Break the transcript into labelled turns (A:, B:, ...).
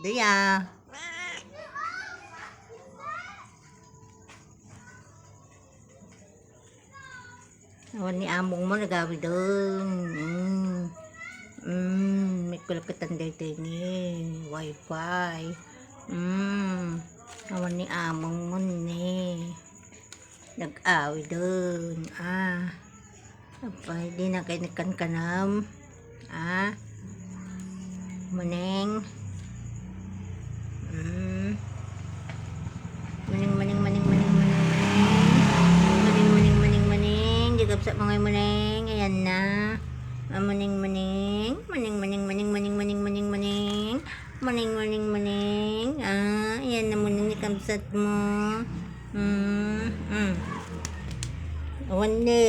A: Dia. Awan ni among mo nagawi doon. May kulapitan dito ni wifi. Awan ni among mo ni. Nag-awi doon. Pwede na kayo nagkankanam. Maning. Maning. Jagab sa mga maning. Ayan na. Maning. Ayan na maning ikamsat mo. Awan na.